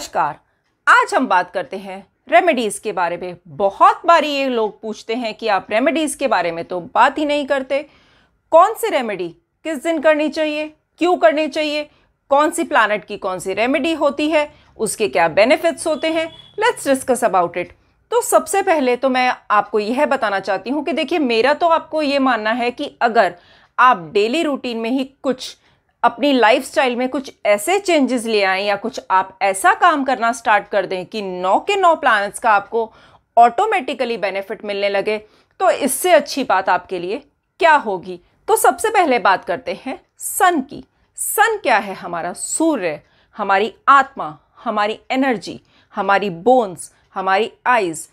नमस्कार। आज हम बात करते हैं रेमेडीज़ के बारे में। बहुत बारी ये लोग पूछते हैं कि आप रेमेडीज़ के बारे में तो बात ही नहीं करते। कौन सी रेमेडी किस दिन करनी चाहिए, क्यों करनी चाहिए, कौन सी प्लैनेट की कौन सी रेमेडी होती है, उसके क्या बेनिफिट्स होते हैं, लेट्स डिस्कस अबाउट इट। तो सबसे पहले तो मैं आपको यह बताना चाहती हूँ कि देखिए, मेरा तो आपको ये मानना है कि अगर आप डेली रूटीन में ही कुछ अपनी लाइफस्टाइल में कुछ ऐसे चेंजेस ले आएं या कुछ आप ऐसा काम करना स्टार्ट कर दें कि 9 के 9 प्लैनेट्स का आपको ऑटोमेटिकली बेनिफिट मिलने लगे, तो इससे अच्छी बात आपके लिए क्या होगी। तो सबसे पहले बात करते हैं सन की। सन क्या है? हमारा सूर्य, हमारी आत्मा, हमारी एनर्जी, हमारी बोन्स, हमारी आइज,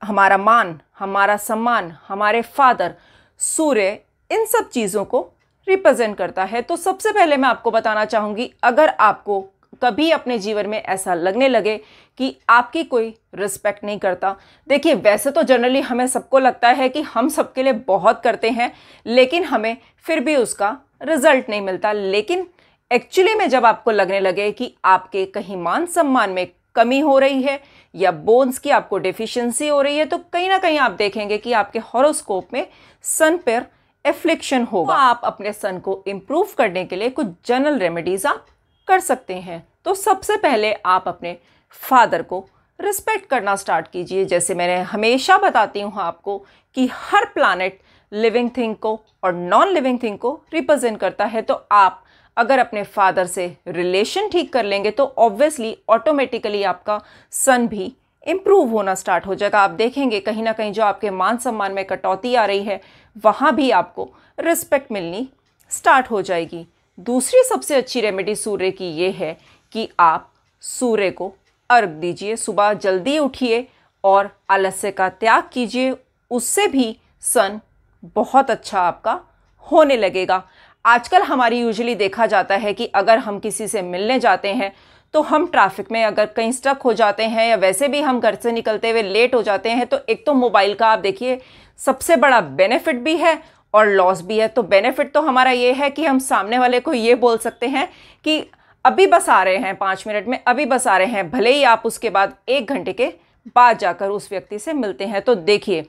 हमारा मान, हमारा सम्मान, हमारे फादर। सूर्य इन सब चीज़ों को रिप्रेजेंट करता है। तो सबसे पहले मैं आपको बताना चाहूँगी, अगर आपको कभी अपने जीवन में ऐसा लगने लगे कि आपकी कोई रिस्पेक्ट नहीं करता, देखिए वैसे तो जनरली हमें सबको लगता है कि हम सबके लिए बहुत करते हैं, लेकिन हमें फिर भी उसका रिजल्ट नहीं मिलता। लेकिन एक्चुअली में जब आपको लगने लगे कि आपके कहीं मान सम्मान में कमी हो रही है या बोन्स की आपको डेफिशिएंसी हो रही है, तो कहीं ना कहीं आप देखेंगे कि आपके हॉरोस्कोप में सन पर एफ्लिक्शन होगा। तो आप अपने सन को इम्प्रूव करने के लिए कुछ जनरल रेमेडीज आप कर सकते हैं। तो सबसे पहले आप अपने फादर को रिस्पेक्ट करना स्टार्ट कीजिए। जैसे मैंने हमेशा बताती हूँ आपको कि हर प्लैनेट लिविंग थिंग को और नॉन लिविंग थिंग को रिप्रेजेंट करता है। तो आप अगर अपने फादर से रिलेशन ठीक कर लेंगे तो ऑब्वियसली ऑटोमेटिकली आपका सन भी इम्प्रूव होना स्टार्ट हो जाएगा। आप देखेंगे कहीं ना कहीं जो आपके मान सम्मान में कटौती आ रही है, वहाँ भी आपको रिस्पेक्ट मिलनी स्टार्ट हो जाएगी। दूसरी सबसे अच्छी रेमेडी सूर्य की ये है कि आप सूर्य को अर्घ दीजिए। सुबह जल्दी उठिए और आलस्य का त्याग कीजिए, उससे भी सन बहुत अच्छा आपका होने लगेगा। आजकल हमारी यूजुअली देखा जाता है कि अगर हम किसी से मिलने जाते हैं तो हम ट्रैफिक में अगर कहीं स्टक हो जाते हैं या वैसे भी हम घर से निकलते हुए लेट हो जाते हैं, तो एक तो मोबाइल का आप देखिए सबसे बड़ा बेनिफिट भी है और लॉस भी है। तो बेनिफिट तो हमारा ये है कि हम सामने वाले को ये बोल सकते हैं कि अभी बस आ रहे हैं, 5 मिनट में अभी बस आ रहे हैं, भले ही आप उसके बाद 1 घंटे के बाद जाकर उस व्यक्ति से मिलते हैं। तो देखिए,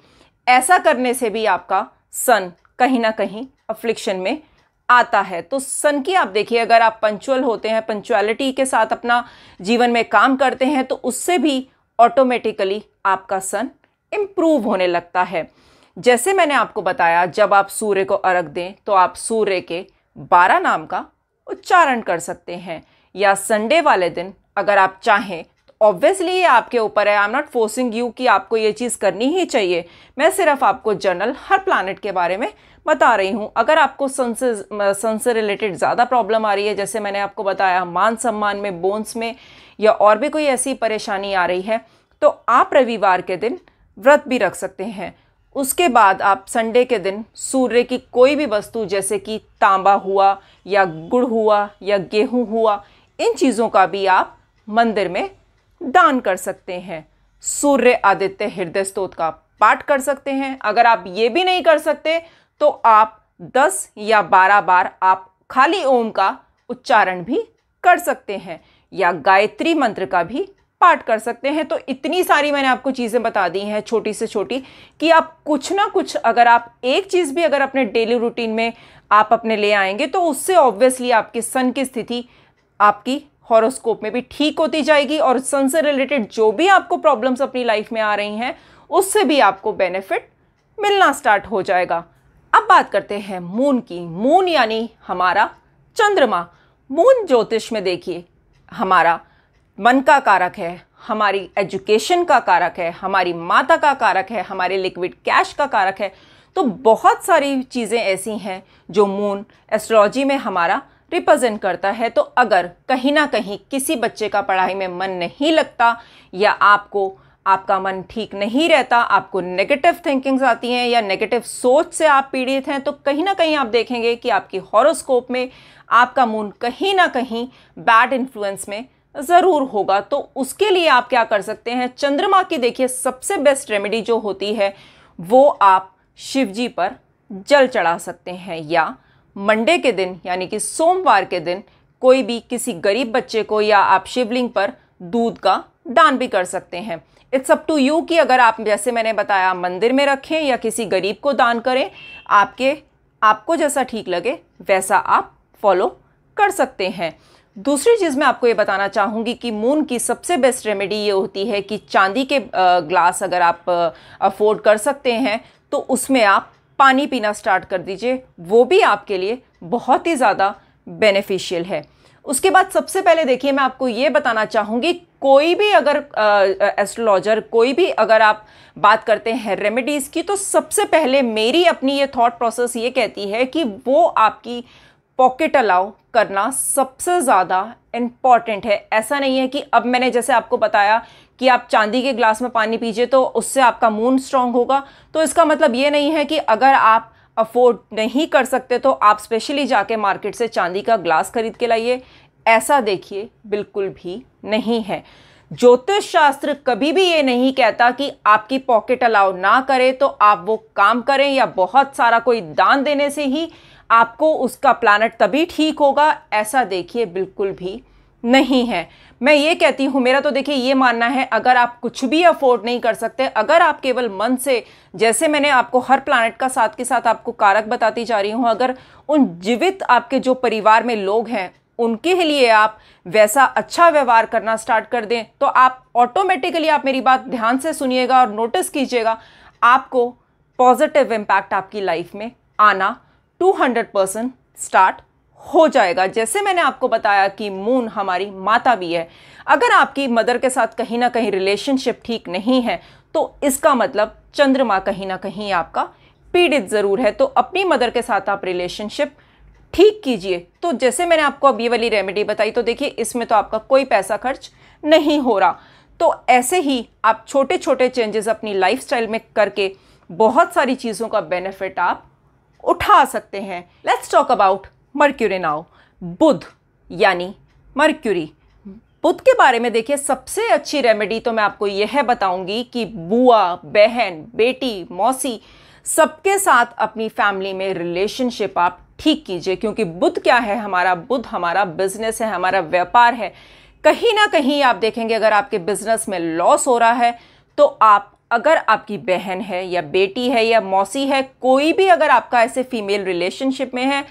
ऐसा करने से भी आपका सन कहीं ना कहीं अफ्लिक्शन में आता है। तो सन की आप देखिए, अगर आप पंक्चुअल होते हैं, पंक्चुअलिटी के साथ अपना जीवन में काम करते हैं, तो उससे भी ऑटोमेटिकली आपका सन इम्प्रूव होने लगता है। जैसे मैंने आपको बताया, जब आप सूर्य को अर्घ दें तो आप सूर्य के 12 नाम का उच्चारण कर सकते हैं, या संडे वाले दिन अगर आप चाहें तो ऑब्वियसली ये आपके ऊपर है। I am not forcing you कि आपको ये चीज़ करनी ही चाहिए। मैं सिर्फ आपको जनरल हर प्लैनेट के बारे में बता रही हूँ। अगर आपको सन से रिलेटेड ज़्यादा प्रॉब्लम आ रही है, जैसे मैंने आपको बताया मान सम्मान में, बोन्स में, या और भी कोई ऐसी परेशानी आ रही है, तो आप रविवार के दिन व्रत भी रख सकते हैं। उसके बाद आप संडे के दिन सूर्य की कोई भी वस्तु, जैसे कि तांबा हुआ या गुड़ हुआ या गेहूं हुआ, इन चीज़ों का भी आप मंदिर में दान कर सकते हैं। सूर्य आदित्य हृदय स्तोत्र का पाठ कर सकते हैं। अगर आप ये भी नहीं कर सकते तो आप 10 या 12 बार आप खाली ओम का उच्चारण भी कर सकते हैं, या गायत्री मंत्र का भी पाठ कर सकते हैं। तो इतनी सारी मैंने आपको चीज़ें बता दी हैं, छोटी से छोटी, कि आप कुछ ना कुछ, अगर आप एक चीज़ भी अगर अपने डेली रूटीन में आप अपने ले आएंगे, तो उससे ऑब्वियसली आपकी सन की स्थिति आपकी हॉरोस्कोप में भी ठीक होती जाएगी, और सन से रिलेटेड जो भी आपको प्रॉब्लम्स अपनी लाइफ में आ रही हैं, उससे भी आपको बेनिफिट मिलना स्टार्ट हो जाएगा। अब बात करते हैं मून की। मून यानी हमारा चंद्रमा। मून ज्योतिष में देखिए हमारा मन का कारक है, हमारी एजुकेशन का कारक है, हमारी माता का कारक है, हमारे लिक्विड कैश का कारक है। तो बहुत सारी चीज़ें ऐसी हैं जो मून एस्ट्रोलॉजी में हमारा रिप्रेजेंट करता है। तो अगर कहीं ना कहीं किसी बच्चे का पढ़ाई में मन नहीं लगता, या आपका मन ठीक नहीं रहता, आपको नेगेटिव थिंकिंग्स आती हैं या नेगेटिव सोच से आप पीड़ित हैं, तो कहीं ना कहीं आप देखेंगे कि आपकी हॉरोस्कोप में आपका मून कहीं ना कहीं बैड इन्फ्लुएंस में ज़रूर होगा। तो उसके लिए आप क्या कर सकते हैं, चंद्रमा की देखिए सबसे बेस्ट रेमेडी जो होती है वो आप शिव जी पर जल चढ़ा सकते हैं, या मंडे के दिन यानी कि सोमवार के दिन कोई भी किसी गरीब बच्चे को, या आप शिवलिंग पर दूध का दान भी कर सकते हैं। इट्स अप टू यू कि अगर आप, जैसे मैंने बताया, मंदिर में रखें या किसी गरीब को दान करें, आपको जैसा ठीक लगे वैसा आप फॉलो कर सकते हैं। दूसरी चीज़ मैं आपको ये बताना चाहूँगी कि मून की सबसे बेस्ट रेमेडी ये होती है कि चांदी के ग्लास अगर आप अफोर्ड कर सकते हैं तो उसमें आप पानी पीना स्टार्ट कर दीजिए, वो भी आपके लिए बहुत ही ज़्यादा बेनिफिशियल है। उसके बाद सबसे पहले देखिए, मैं आपको ये बताना चाहूँगी, कोई भी अगर एस्ट्रोलॉजर, कोई भी अगर आप बात करते हैं रेमेडीज़ की, तो सबसे पहले मेरी अपनी ये थॉट प्रोसेस ये कहती है कि वो आपकी पॉकेट अलाउ करना सबसे ज़्यादा इम्पॉर्टेंट है। ऐसा नहीं है कि अब मैंने जैसे आपको बताया कि आप चांदी के ग्लास में पानी पीजिए तो उससे आपका मून स्ट्रांग होगा, तो इसका मतलब ये नहीं है कि अगर आप अफोर्ड नहीं कर सकते तो आप स्पेशली जाके मार्केट से चांदी का ग्लास खरीद के लाइए। ऐसा देखिए बिल्कुल भी नहीं है। ज्योतिष शास्त्र कभी भी ये नहीं कहता कि आपकी पॉकेट अलाउ ना करे तो आप वो काम करें, या बहुत सारा कोई दान देने से ही आपको उसका प्लैनेट तभी ठीक होगा। ऐसा देखिए बिल्कुल भी नहीं है। मैं ये कहती हूँ, मेरा तो देखिए ये मानना है, अगर आप कुछ भी अफोर्ड नहीं कर सकते, अगर आप केवल मन से, जैसे मैंने आपको हर प्लैनेट का साथ के साथ आपको कारक बताती जा रही हूँ, अगर उन जीवित आपके जो परिवार में लोग हैं उनके लिए आप वैसा अच्छा व्यवहार करना स्टार्ट कर दें तो आप ऑटोमेटिकली, आप मेरी बात ध्यान से सुनिएगा और नोटिस कीजिएगा, आपको पॉजिटिव इम्पैक्ट आपकी लाइफ में आना 200% स्टार्ट हो जाएगा। जैसे मैंने आपको बताया कि मून हमारी माता भी है। अगर आपकी मदर के साथ कहीं ना कहीं रिलेशनशिप ठीक नहीं है तो इसका मतलब चंद्रमा कहीं ना कहीं आपका पीड़ित ज़रूर है। तो अपनी मदर के साथ आप रिलेशनशिप ठीक कीजिए। तो जैसे मैंने आपको अब ये वाली रेमेडी बताई, तो देखिए इसमें तो आपका कोई पैसा खर्च नहीं हो रहा। तो ऐसे ही आप छोटे छोटे चेंजेस अपनी लाइफस्टाइल में करके बहुत सारी चीज़ों का बेनिफिट आप उठा सकते हैं। Let's talk about Mercury now. बुध यानी मर्क्यूरी, बुध के बारे में देखिए सबसे अच्छी रेमेडी तो मैं आपको यह बताऊंगी कि बुआ, बहन, बेटी, मौसी सबके साथ अपनी फैमिली में रिलेशनशिप आप ठीक कीजिए। क्योंकि बुध क्या है हमारा, बुध हमारा बिजनेस है, हमारा व्यापार है। कहीं ना कहीं आप देखेंगे अगर आपके बिजनेस में लॉस हो रहा है तो आप, अगर आपकी बहन है या बेटी है या मौसी है, कोई भी अगर आपका ऐसे फीमेल रिलेशनशिप में है,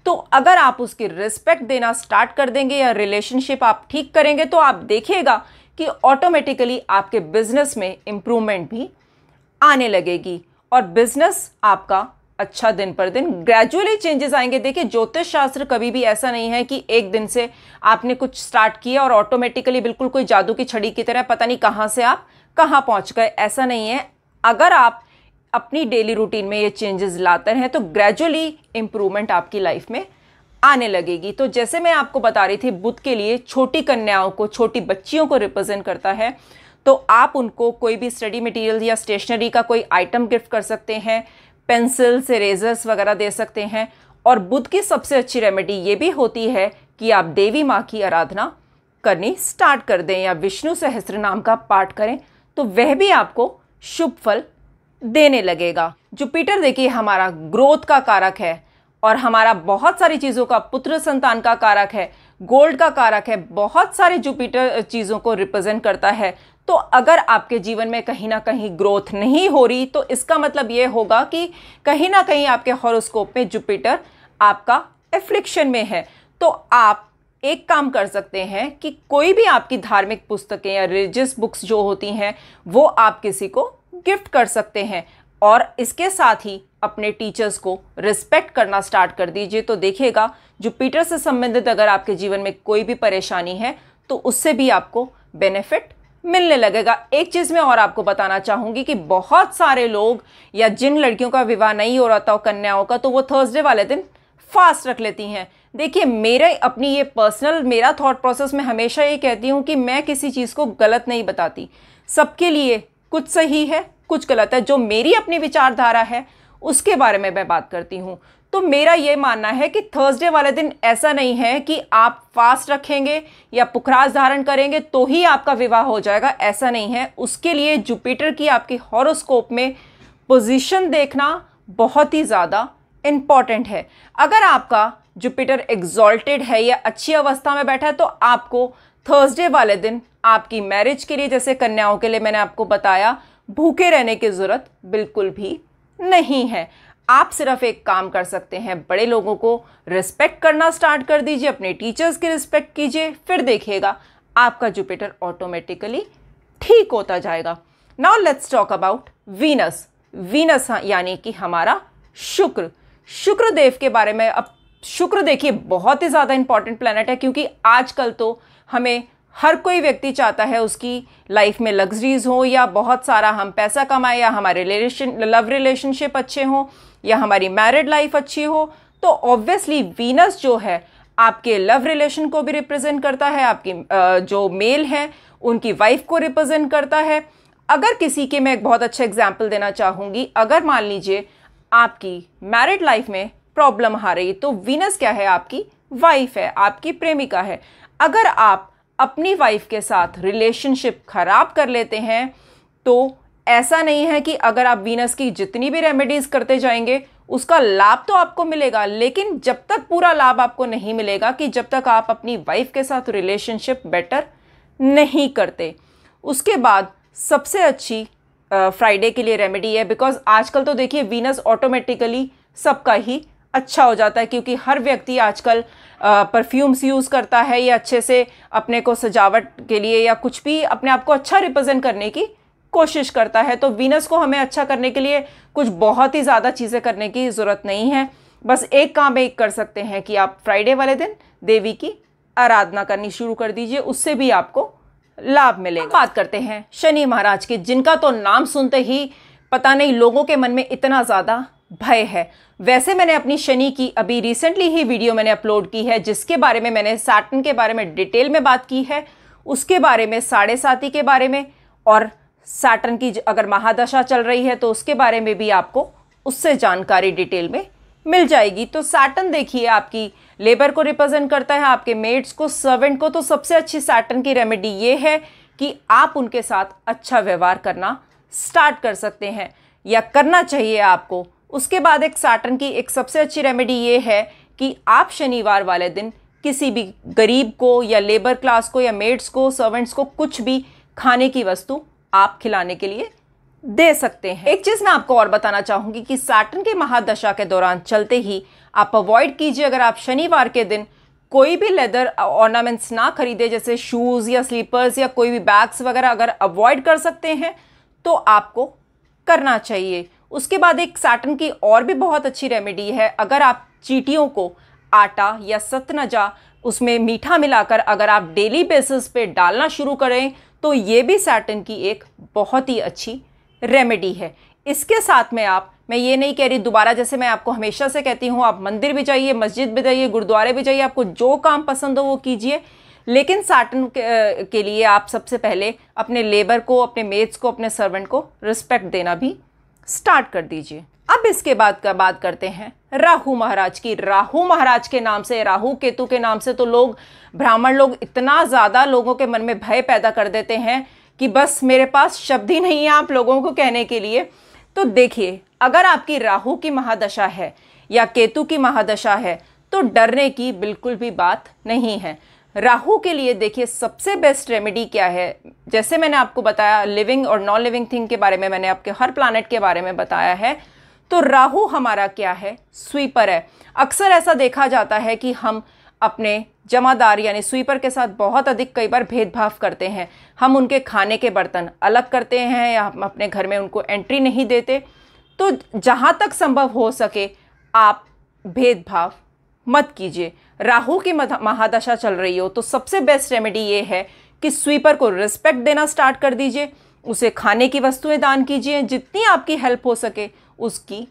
तो अगर आप उसकी रिस्पेक्ट देना स्टार्ट कर देंगे या रिलेशनशिप आप ठीक करेंगे तो आप देखिएगा कि ऑटोमेटिकली आपके बिजनेस में इंप्रूवमेंट भी आने लगेगी और बिजनेस आपका अच्छा दिन पर दिन ग्रेजुअली चेंजेस आएंगे। देखिए ज्योतिष शास्त्र कभी भी ऐसा नहीं है कि एक दिन से आपने कुछ स्टार्ट किया और ऑटोमेटिकली बिल्कुल कोई जादू की छड़ी की तरह पता नहीं कहाँ से आप कहाँ पहुँच गए, ऐसा नहीं है। अगर आप अपनी डेली रूटीन में ये चेंजेस लाते हैं तो ग्रेजुअली इंप्रूवमेंट आपकी लाइफ में आने लगेगी। तो जैसे मैं आपको बता रही थी, बुध के लिए छोटी कन्याओं को, छोटी बच्चियों को रिप्रेजेंट करता है, तो आप उनको कोई भी स्टडी मटेरियल या स्टेशनरी का कोई आइटम गिफ्ट कर सकते हैं, पेंसिल्स, इरेजर्स वगैरह दे सकते हैं। और बुध की सबसे अच्छी रेमेडी ये भी होती है कि आप देवी माँ की आराधना करनी स्टार्ट कर दें या विष्णु सहस्त्र नाम का पाठ करें, तो वह भी आपको शुभ फल देने लगेगा। जुपिटर देखिए हमारा ग्रोथ का कारक है और हमारा बहुत सारी चीज़ों का, पुत्र संतान का कारक है, गोल्ड का कारक है, बहुत सारे जुपिटर चीज़ों को रिप्रेजेंट करता है। तो अगर आपके जीवन में कहीं ना कहीं ग्रोथ नहीं हो रही तो इसका मतलब ये होगा कि कहीं ना कहीं आपके हॉरोस्कोप में जुपिटर आपका एफ्लिक्शन में है। तो आप एक काम कर सकते हैं कि कोई भी आपकी धार्मिक पुस्तकें या रिलीजियस बुक्स जो होती हैं वो आप किसी को गिफ्ट कर सकते हैं और इसके साथ ही अपने टीचर्स को रिस्पेक्ट करना स्टार्ट कर दीजिए। तो देखिएगा जुपिटर से संबंधित अगर आपके जीवन में कोई भी परेशानी है तो उससे भी आपको बेनिफिट मिलने लगेगा। एक चीज़ मैं और आपको बताना चाहूँगी कि बहुत सारे लोग या जिन लड़कियों का विवाह नहीं हो रहा था कन्याओं का, तो वो थर्सडे वाले दिन फास्ट रख लेती हैं। देखिए मेरे अपनी ये पर्सनल, मेरा थॉट प्रोसेस में हमेशा ये कहती हूँ कि मैं किसी चीज़ को गलत नहीं बताती, सबके लिए कुछ सही है कुछ गलत है। जो मेरी अपनी विचारधारा है उसके बारे में मैं बात करती हूँ। तो मेरा ये मानना है कि थर्सडे वाले दिन ऐसा नहीं है कि आप फास्ट रखेंगे या पुखराज धारण करेंगे तो ही आपका विवाह हो जाएगा, ऐसा नहीं है। उसके लिए जुपिटर की आपकी हॉरोस्कोप में पोजीशन देखना बहुत ही ज़्यादा इम्पॉर्टेंट है। अगर आपका जुपिटर एग्जॉल्टेड है या अच्छी अवस्था में बैठा है तो आपको थर्सडे वाले दिन आपकी मैरिज के लिए, जैसे कन्याओं के लिए मैंने आपको बताया, भूखे रहने की ज़रूरत बिल्कुल भी नहीं है। आप सिर्फ एक काम कर सकते हैं, बड़े लोगों को रिस्पेक्ट करना स्टार्ट कर दीजिए, अपने टीचर्स की रिस्पेक्ट कीजिए, फिर देखिएगा आपका जुपिटर ऑटोमेटिकली ठीक होता जाएगा। Now let's talk about Venus. Venus यानी कि हमारा शुक्र, शुक्रदेव के बारे में। अब शुक्र देखिए बहुत ही ज़्यादा इंपॉर्टेंट प्लैनेट है, क्योंकि आजकल तो हमें हर कोई व्यक्ति चाहता है उसकी लाइफ में लग्जरीज हो, या बहुत सारा हम पैसा कमाएं, या हमारे लव रिलेशनशिप अच्छे हों, या हमारी मैरिड लाइफ अच्छी हो। तो ऑब्वियसली वीनस जो है आपके लव रिलेशन को भी रिप्रेजेंट करता है, आपकी जो मेल है उनकी वाइफ को रिप्रेजेंट करता है। अगर किसी के, मैं एक बहुत अच्छा एग्जाम्पल देना चाहूँगी, अगर मान लीजिए आपकी मैरिड लाइफ में प्रॉब्लम आ रही, तो वीनस क्या है? आपकी वाइफ है, आपकी प्रेमिका है। अगर आप अपनी वाइफ के साथ रिलेशनशिप खराब कर लेते हैं, तो ऐसा नहीं है कि अगर आप वीनस की जितनी भी रेमेडीज करते जाएंगे उसका लाभ तो आपको मिलेगा, लेकिन जब तक पूरा लाभ आपको नहीं मिलेगा कि जब तक आप अपनी वाइफ के साथ रिलेशनशिप बेटर नहीं करते। उसके बाद सबसे अच्छी फ्राइडे के लिए रेमेडी है, बिकॉज आजकल तो देखिए वीनस ऑटोमेटिकली सबका ही अच्छा हो जाता है, क्योंकि हर व्यक्ति आजकल परफ्यूम्स यूज़ करता है, या अच्छे से अपने को सजावट के लिए या कुछ भी अपने आप को अच्छा रिप्रेजेंट करने की कोशिश करता है। तो वीनस को हमें अच्छा करने के लिए कुछ बहुत ही ज़्यादा चीज़ें करने की ज़रूरत नहीं है। बस एक काम एक कर सकते हैं कि आप फ्राइडे वाले दिन देवी की आराधना करनी शुरू कर दीजिए, उससे भी आपको लाभ मिलेगा। बात करते हैं शनि महाराज की, जिनका तो नाम सुनते ही पता नहीं लोगों के मन में इतना ज़्यादा भय है। वैसे मैंने अपनी शनि की अभी रिसेंटली ही वीडियो मैंने अपलोड की है, जिसके बारे में मैंने सैटर्न के बारे में डिटेल में बात की है, उसके बारे में, साढ़े साती के बारे में, और सैटर्न की अगर महादशा चल रही है तो उसके बारे में भी आपको उससे जानकारी डिटेल में मिल जाएगी। तो सैटर्न देखिए आपकी लेबर को रिप्रेजेंट करता है, आपके मेड्स को, सर्वेंट को। तो सबसे अच्छी सैटर्न की रेमेडी ये है कि आप उनके साथ अच्छा व्यवहार करना स्टार्ट कर सकते हैं, या करना चाहिए आपको। उसके बाद एक सैटर्न की एक सबसे अच्छी रेमेडी ये है कि आप शनिवार वाले दिन किसी भी गरीब को, या लेबर क्लास को, या मेड्स को, सर्वेंट्स को कुछ भी खाने की वस्तु आप खिलाने के लिए दे सकते हैं। एक चीज़ मैं आपको और बताना चाहूँगी कि सैटर्न की महादशा के दौरान चलते ही आप अवॉइड कीजिए, अगर आप शनिवार के दिन कोई भी लेदर ऑर्नामेंट्स ना खरीदे, जैसे शूज़ या स्लीपर्स या कोई भी बैग्स वगैरह, अगर अवॉइड कर सकते हैं तो आपको करना चाहिए। उसके बाद एक सैटर्न की और भी बहुत अच्छी रेमेडी है, अगर आप चींटियों को आटा या सतनजा उसमें मीठा मिलाकर अगर आप डेली बेसिस पे डालना शुरू करें, तो ये भी सैटर्न की एक बहुत ही अच्छी रेमेडी है। इसके साथ में मैं ये नहीं कह रही दोबारा, जैसे मैं आपको हमेशा से कहती हूँ, आप मंदिर भी जाइए, मस्जिद भी जाइए, गुरुद्वारे भी जाइए, आपको जो काम पसंद हो वो कीजिए, लेकिन सैटर्न के लिए आप सबसे पहले अपने लेबर को, अपने मेड्स को, अपने सर्वेंट को रिस्पेक्ट देना भी स्टार्ट कर दीजिए। अब इसके बाद का बात करते हैं राहु महाराज की। राहु महाराज के नाम से, राहु केतु के नाम से तो लोग, ब्राह्मण लोग इतना ज़्यादा लोगों के मन में भय पैदा कर देते हैं कि बस मेरे पास शब्द ही नहीं है आप लोगों को कहने के लिए। तो देखिए, अगर आपकी राहु की महादशा है या केतु की महादशा है तो डरने की बिल्कुल भी बात नहीं है। राहु के लिए देखिए सबसे बेस्ट रेमेडी क्या है, जैसे मैंने आपको बताया लिविंग और नॉन लिविंग थिंग के बारे में, मैंने आपके हर प्लैनेट के बारे में बताया है। तो राहु हमारा क्या है? स्वीपर है। अक्सर ऐसा देखा जाता है कि हम अपने जमादार यानी स्वीपर के साथ बहुत अधिक कई बार भेदभाव करते हैं। हम उनके खाने के बर्तन अलग करते हैं, या हम अपने घर में उनको एंट्री नहीं देते। तो जहाँ तक संभव हो सके आप भेदभाव मत कीजिए। राहु की महादशा चल रही हो तो सबसे बेस्ट रेमेडी ये है कि स्वीपर को रिस्पेक्ट देना स्टार्ट कर दीजिए, उसे खाने की वस्तुएं दान कीजिए, जितनी आपकी हेल्प हो सके उसकी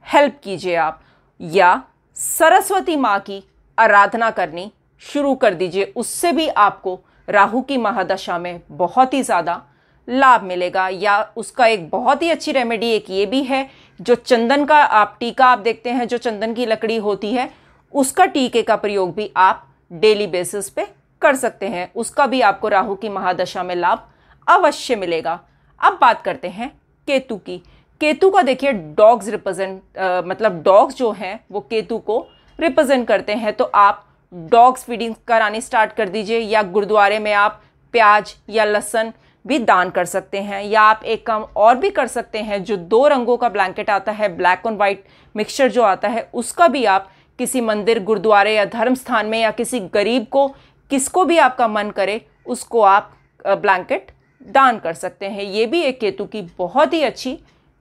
हेल्प कीजिए आप, या सरस्वती माँ की आराधना करनी शुरू कर दीजिए। उससे भी आपको राहु की महादशा में बहुत ही ज़्यादा लाभ मिलेगा। या उसका एक बहुत ही अच्छी रेमेडी एक ये भी है, जो चंदन का आप टीका आप देखते हैं, जो चंदन की लकड़ी होती है, उसका टीके का प्रयोग भी आप डेली बेसिस पे कर सकते हैं। उसका भी आपको राहु की महादशा में लाभ अवश्य मिलेगा। अब बात करते हैं केतु की। केतु का देखिए डॉग्स मतलब डॉग्स जो हैं वो केतु को रिप्रेजेंट करते हैं। तो आप डॉग्स फीडिंग करानी स्टार्ट कर दीजिए, या गुरुद्वारे में आप प्याज या लहसुन भी दान कर सकते हैं। या आप एक काम और भी कर सकते हैं, जो 2 रंगों का ब्लैंकेट आता है, ब्लैक एंड वाइट मिक्सचर जो आता है, उसका भी आप किसी मंदिर, गुरुद्वारे या धर्म स्थान में या किसी गरीब को, किसको भी आपका मन करे, उसको आप ब्लैंकेट दान कर सकते हैं। ये भी एक केतु की बहुत ही अच्छी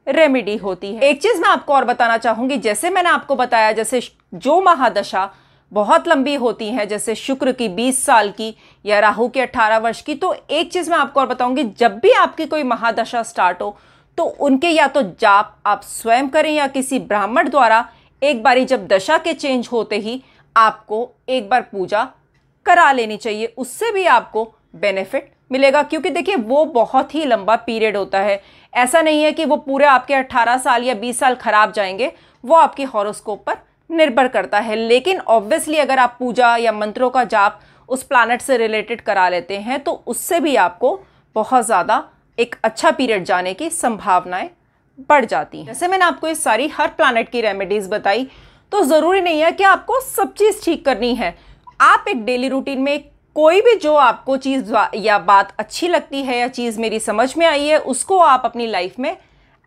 रेमेडी होती है। एक चीज़ मैं आपको और बताना चाहूँगी, जैसे मैंने आपको बताया, जैसे जो महादशा बहुत लंबी होती हैं, जैसे शुक्र की 20 साल की या राहु के 18 वर्ष की, तो एक चीज़ मैं आपको और बताऊंगी, जब भी आपकी कोई महादशा स्टार्ट हो तो उनके या तो जाप आप स्वयं करें या किसी ब्राह्मण द्वारा एक बारी, जब दशा के चेंज होते ही आपको एक बार पूजा करा लेनी चाहिए। उससे भी आपको बेनिफिट मिलेगा, क्योंकि देखिए वो बहुत ही लंबा पीरियड होता है। ऐसा नहीं है कि वो पूरे आपके 18 साल या 20 साल खराब जाएंगे, वो आपकी हॉरोस्कोप पर निर्भर करता है। लेकिन ऑब्वियसली अगर आप पूजा या मंत्रों का जाप उस प्लैनेट से रिलेटेड करा लेते हैं तो उससे भी आपको बहुत ज़्यादा एक अच्छा पीरियड जाने की संभावनाएं बढ़ जाती हैं। जैसे मैंने आपको ये सारी हर प्लैनेट की रेमेडीज़ बताई, तो ज़रूरी नहीं है कि आपको सब चीज़ ठीक करनी है। आप एक डेली रूटीन में कोई भी जो आपको चीज़ या बात अच्छी लगती है या चीज़ मेरी समझ में आई है, उसको आप अपनी लाइफ में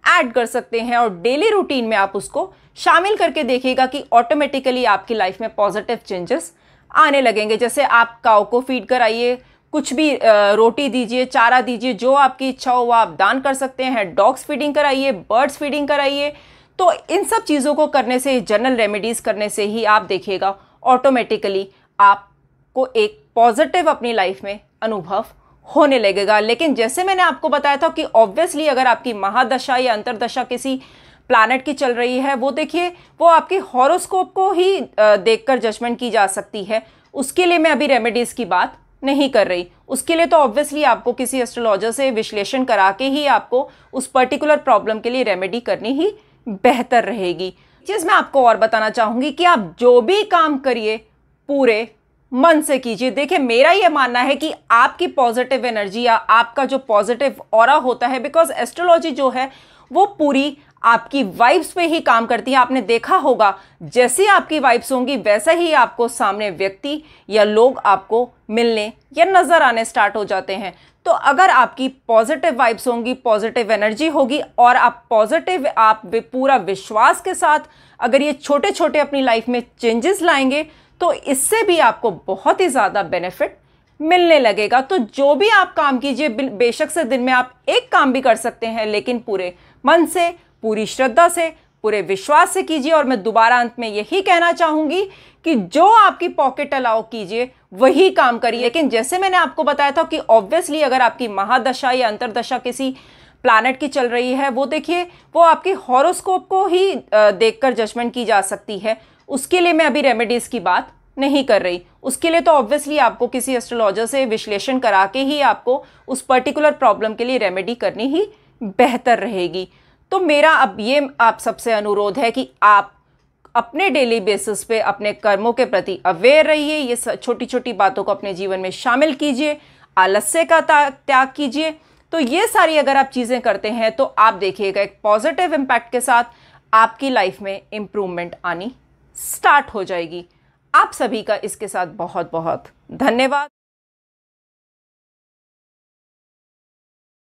ऐड कर सकते हैं और डेली रूटीन में आप उसको शामिल करके देखिएगा कि ऑटोमेटिकली आपकी लाइफ में पॉजिटिव चेंजेस आने लगेंगे। जैसे आप काऊ को फीड कराइए, कुछ भी रोटी दीजिए, चारा दीजिए, जो आपकी इच्छा हो वो आप दान कर सकते हैं। डॉग्स फीडिंग कराइए, बर्ड्स फीडिंग कराइए। तो इन सब चीज़ों को करने से, जनरल रेमेडीज़ करने से ही आप देखिएगा ऑटोमेटिकली आपको एक पॉजिटिव अपनी लाइफ में अनुभव होने लगेगा। लेकिन जैसे मैंने आपको बताया था कि ऑब्वियसली अगर आपकी महादशा या अंतरदशा किसी प्लैनेट की चल रही है, वो देखिए वो आपकी हॉरोस्कोप को ही देखकर जजमेंट की जा सकती है। उसके लिए मैं अभी रेमेडीज़ की बात नहीं कर रही। उसके लिए तो ऑब्वियसली आपको किसी एस्ट्रोलॉजर से विश्लेषण करा के ही आपको उस पर्टिकुलर प्रॉब्लम के लिए रेमेडी करनी ही बेहतर रहेगी। चीज़ मैं आपको और बताना चाहूँगी कि आप जो भी काम करिए पूरे मन से कीजिए। देखिए मेरा ये मानना है कि आपकी पॉजिटिव एनर्जी या आपका जो पॉजिटिव ऑरा होता है, बिकॉज एस्ट्रोलॉजी जो है वो पूरी आपकी वाइब्स पे ही काम करती है। आपने देखा होगा जैसी आपकी वाइब्स होंगी वैसा ही आपको सामने व्यक्ति या लोग आपको मिलने या नजर आने स्टार्ट हो जाते हैं। तो अगर आपकी पॉजिटिव वाइब्स होंगी, पॉजिटिव एनर्जी होगी और आप पॉजिटिव, आप पूरा विश्वास के साथ अगर ये छोटे छोटे अपनी लाइफ में चेंजेस लाएंगे तो इससे भी आपको बहुत ही ज़्यादा बेनिफिट मिलने लगेगा। तो जो भी आप काम कीजिए, बेशक से दिन में आप एक काम भी कर सकते हैं, लेकिन पूरे मन से, पूरी श्रद्धा से, पूरे विश्वास से कीजिए। और मैं दोबारा अंत में यही कहना चाहूँगी कि जो आपकी पॉकेट अलाउ कीजिए वही काम करिए। लेकिन जैसे मैंने आपको बताया था कि ऑब्वियसली अगर आपकी महादशा या अंतरदशा किसी प्लैनेट की चल रही है, वो देखिए वो आपकी हॉरोस्कोप को ही देखकर जजमेंट की जा सकती है। उसके लिए मैं अभी रेमेडीज़ की बात नहीं कर रही। उसके लिए तो ऑब्वियसली आपको किसी एस्ट्रोलॉजर से विश्लेषण करा के ही आपको उस पर्टिकुलर प्रॉब्लम के लिए रेमेडी करनी ही बेहतर रहेगी। तो मेरा अब ये आप सबसे अनुरोध है कि आप अपने डेली बेसिस पे अपने कर्मों के प्रति अवेयर रहिए। ये छोटी छोटी बातों को अपने जीवन में शामिल कीजिए, आलस्य का त्याग कीजिए। तो ये सारी अगर आप चीज़ें करते हैं तो आप देखिएगा एक पॉजिटिव इम्पैक्ट के साथ आपकी लाइफ में इम्प्रूवमेंट आनी स्टार्ट हो जाएगी। आप सभी का इसके साथ बहुत बहुत धन्यवाद।